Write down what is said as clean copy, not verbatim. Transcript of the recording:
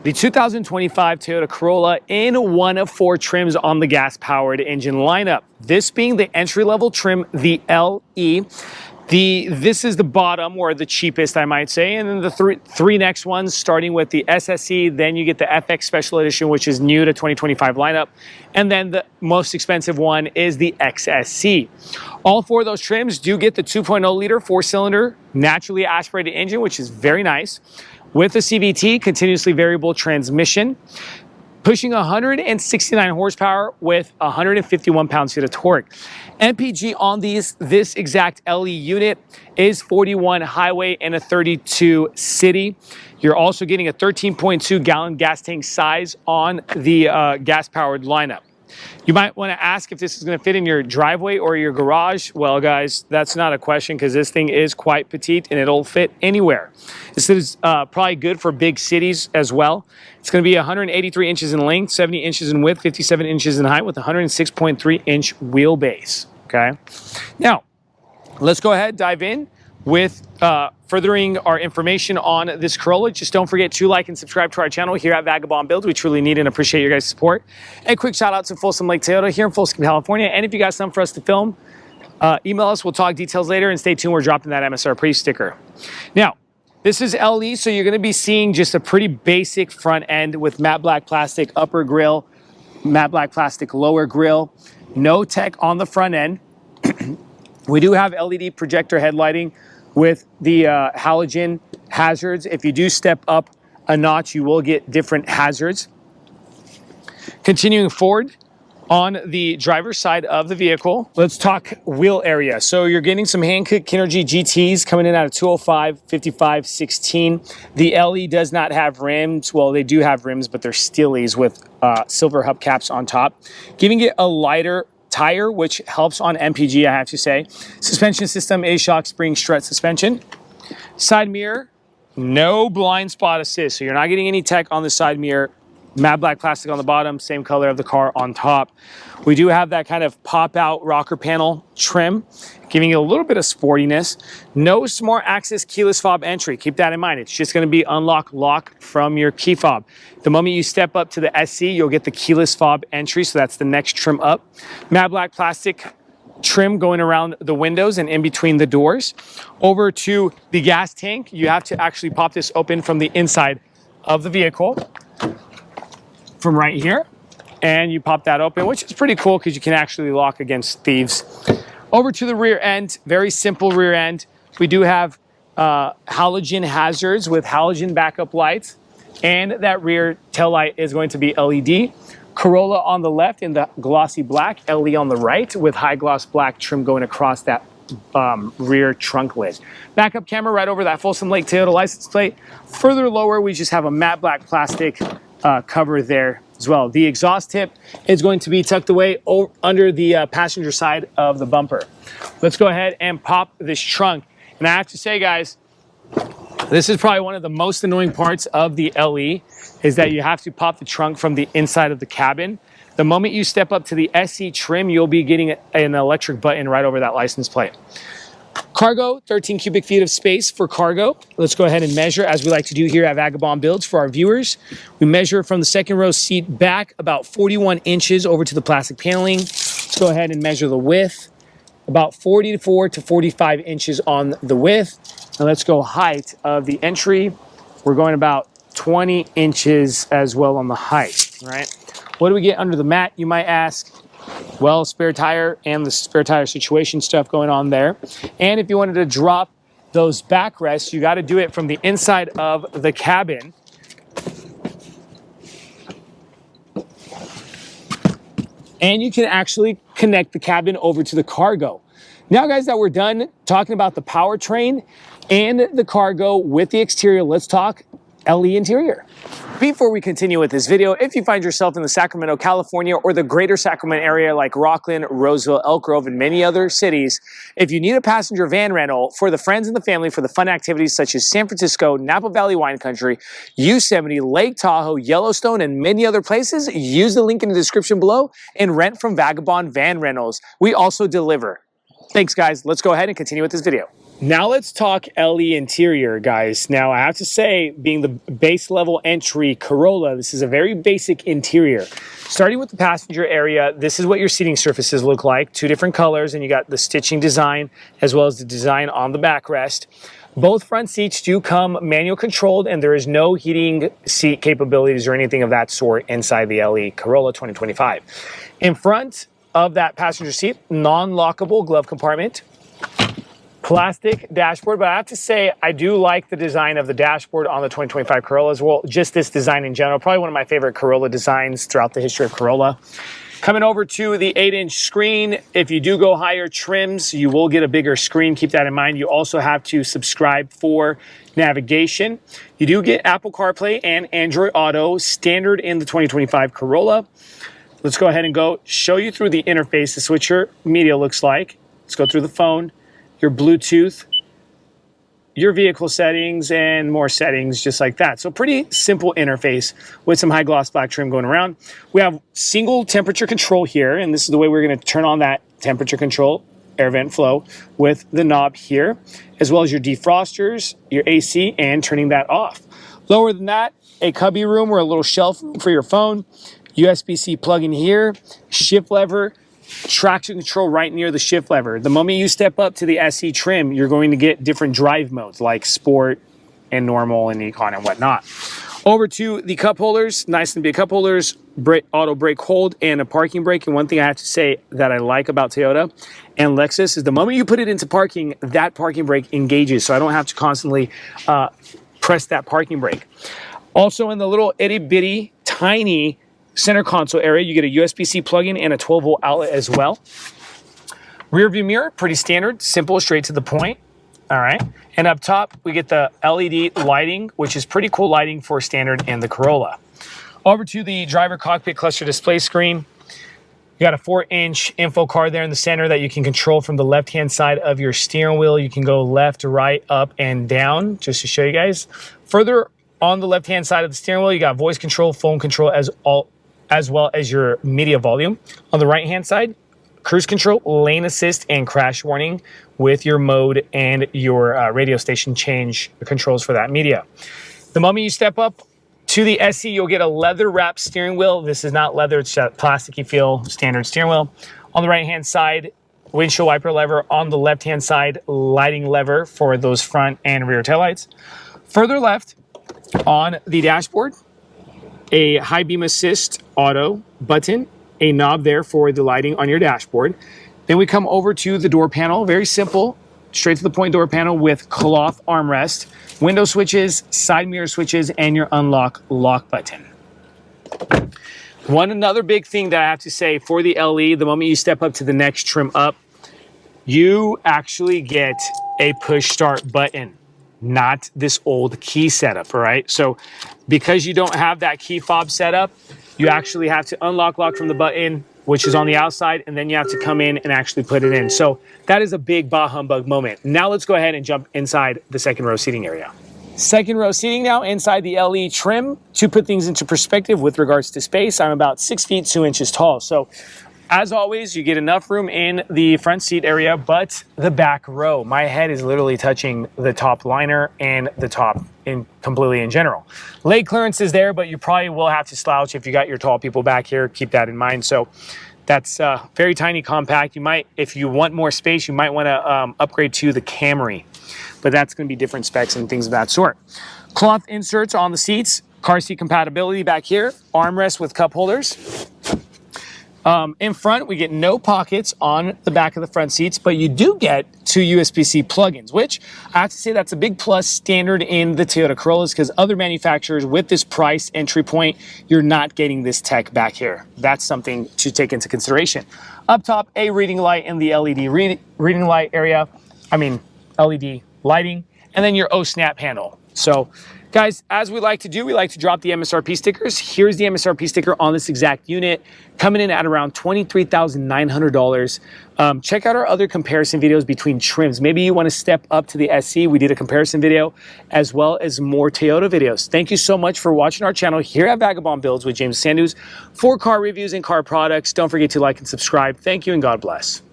The 2025 Toyota Corolla in one of 4 trims on the gas-powered engine lineup. This being the entry-level trim, the LE. This is the bottom, or the cheapest, I might say, and then the three next ones, starting with the SSE, then you get the FX Special Edition, which is new to 2025 lineup, and then the most expensive one is the XSC. All 4 of those trims do get the 2.0-liter 4-cylinder naturally aspirated engine, which is very nice, with a CVT, continuously variable transmission, pushing 169 horsepower with 151 pounds-feet of torque. MPG on this exact LE unit is 41 highway and a 32 city. You're also getting a 13.2 gallon gas tank size on the gas-powered lineup. You might want to ask if this is going to fit in your driveway or your garage. Well, guys, that's not a question because this thing is quite petite and it'll fit anywhere. This is probably good for big cities as well. It's going to be 183 inches in length, 70 inches in width, 57 inches in height with 106.3-inch wheelbase. Okay. Now, let's go ahead, dive in with furthering our information on this Corolla. Just don't forget to like and subscribe to our channel here at Vagabond Builds. We truly need and appreciate your guys' support. A quick shout out to Folsom Lake Toyota here in Folsom, California. And if you got something for us to film, email us. We'll talk details later, and stay tuned. We're dropping that MSRP sticker. Now, this is LE, so you're going to be seeing just a pretty basic front end with matte black plastic upper grille, matte black plastic lower grille. No tech on the front end. We do have LED projector headlighting with the halogen hazards. If you do step up a notch, you will get different hazards. Continuing forward on the driver's side of the vehicle, let's talk wheel area. So you're getting some Hankook Kinergy GTs coming in out of 205, 55, 16. The LE does not have rims. Well, they do have rims, but they're steelies with silver hubcaps on top, giving it a lighter tire, which helps on MPG, I have to say. Suspension system is shock spring strut suspension. Side mirror, no blind spot assist, so you're not getting any tech on the side mirror. Matte black plastic on the bottom, same color of the car on top. We do have that kind of pop-out rocker panel trim, giving you a little bit of sportiness. No smart access keyless fob entry. Keep that in mind. It's just going to be unlock lock from your key fob. The moment you step up to the SC, you'll get the keyless fob entry, so that's the next trim up. Matte black plastic trim going around the windows and in between the doors. Over to the gas tank, you have to actually pop this open from the inside of the vehicle, from right here, and you pop that open, which is pretty cool because you can actually lock against thieves. Over to the rear end, very simple rear end. We do have halogen hazards with halogen backup lights, and that rear tail light is going to be LED. Corolla on the left in the glossy black, LE on the right with high gloss black trim going across that rear trunk lid. Backup camera right over that Folsom Lake Toyota license plate. Further lower, we just have a matte black plastic cover there as well. The exhaust tip is going to be tucked away under the passenger side of the bumper. Let's go ahead and pop this trunk. And I have to say, guys, this is probably one of the most annoying parts of the LE, is that you have to pop the trunk from the inside of the cabin. The moment you step up to the SE trim, you'll be getting an electric button right over that license plate. Cargo, 13 cubic feet of space for cargo. Let's go ahead and measure, as we like to do here at Vagabond Builds for our viewers. We measure from the second row seat back about 41 inches over to the plastic paneling. Let's go ahead and measure the width, about 44 to 45 inches on the width. And let's go height of the entry. We're going about 20 inches as well on the height, right? What do we get under the mat, you might ask? Well, spare tire and the spare tire situation stuff going on there. And if you wanted to drop those backrests, you got to do it from the inside of the cabin. And you can actually connect the cabin over to the cargo. Now, guys, that we're done talking about the powertrain and the cargo with the exterior, let's talk LE interior. Before we continue with this video, if you find yourself in the Sacramento, California, or the greater Sacramento area like Rockland, Roseville, Elk Grove, and many other cities, if you need a passenger van rental for the friends and the family for the fun activities such as San Francisco, Napa Valley Wine Country, Yosemite, Lake Tahoe, Yellowstone, and many other places, use the link in the description below and rent from Vagabond Van Rentals. We also deliver. Thanks, guys. Let's go ahead and continue with this video. Now let's talk LE interior, guys. Now I have to say, being the base level entry Corolla, this is a very basic interior. Starting with the passenger area, this is what your seating surfaces look like. Two different colors, and you got the stitching design as well as the design on the backrest. Both front seats do come manual controlled, and there is no heating seat capabilities or anything of that sort inside the LE Corolla 2025. In front of that passenger seat, non-lockable glove compartment, plastic dashboard, but I have to say I do like the design of the dashboard on the 2025 Corolla as well. Just this design in general, probably one of my favorite Corolla designs throughout the history of Corolla. Coming over to the 8-inch screen, if you do go higher trims, you will get a bigger screen. Keep that in mind. You also have to subscribe for navigation. You do get Apple CarPlay and Android Auto standard in the 2025 Corolla. Let's go ahead and show you through the interface. This is what your media looks like. Let's go through the phone, your Bluetooth, your vehicle settings, and more settings just like that. So pretty simple interface with some high gloss black trim going around. We have single temperature control here, and this is the way we're going to turn on that temperature control, air vent flow, with the knob here, as well as your defrosters, your AC, and turning that off. Lower than that, a cubby room or a little shelf for your phone, USB-C plug in here, shift lever, traction control right near the shift lever. The moment you step up to the SE trim, you're going to get different drive modes like sport and normal and econ and whatnot. Over to the cup holders, nice and big cup holders, auto brake hold, and a parking brake. And one thing I have to say that I like about Toyota and Lexus is the moment you put it into parking, that parking brake engages, so I don't have to constantly press that parking brake. Also in the little itty bitty tiny center console area, you get a USB-C plug-in and a 12-volt outlet as well. Rear view mirror, pretty standard, simple, straight to the point. All right. And up top, we get the LED lighting, which is pretty cool lighting for standard in the Corolla. Over to the driver cockpit cluster display screen. You got a 4-inch info card there in the center that you can control from the left-hand side of your steering wheel. You can go left, right, up, and down, just to show you guys. Further on the left-hand side of the steering wheel, you got voice control, phone control, as well as your media volume. On the right-hand side, cruise control, lane assist, and crash warning with your mode and your radio station change controls for that media. The moment you step up to the SE, you'll get a leather-wrapped steering wheel. This is not leather, it's that plasticky feel standard steering wheel. On the right-hand side, windshield wiper lever. On the left-hand side, lighting lever for those front and rear taillights. Further left, on the dashboard, a high beam assist auto button, a knob there for the lighting on your dashboard. Then we come over to the door panel, very simple, straight to the point door panel with cloth armrest, window switches, side mirror switches, and your unlock lock button. Another big thing that I have to say for the LE, the moment you step up to the next trim up, you actually get a push start button, not this old key setup, all right? So because you don't have that key fob setup, you actually have to unlock lock from the button, which is on the outside, and then you have to come in and actually put it in. So that is a big bah humbug moment. Now let's go ahead and jump inside the second row seating area. Second row seating now inside the LE trim. To put things into perspective with regards to space, I'm about 6 feet 2 inches tall. So as always, you get enough room in the front seat area, but the back row, my head is literally touching the top liner and the top completely in general. Leg clearance is there, but you probably will have to slouch if you got your tall people back here. Keep that in mind. So that's very tiny, compact. You might, if you want more space, you might want to upgrade to the Camry, but that's going to be different specs and things of that sort. Cloth inserts on the seats, car seat compatibility back here, armrest with cup holders. In front, we get no pockets on the back of the front seats, but you do get 2 USB-C plugins, which I have to say that's a big plus standard in the Toyota Corollas, because other manufacturers with this price entry point, you're not getting this tech back here. That's something to take into consideration. Up top, a reading light in the LED reading light area. LED lighting, and then your O-snap handle. So guys, as we like to do, we like to drop the MSRP stickers. Here's the MSRP sticker on this exact unit, coming in at around $23,900. Check out our other comparison videos between trims. Maybe you want to step up to the SE. We did a comparison video, as well as more Toyota videos. Thank you so much for watching our channel here at Vagabond Builds with James Sandus for car reviews and car products. Don't forget to like and subscribe. Thank you and God bless.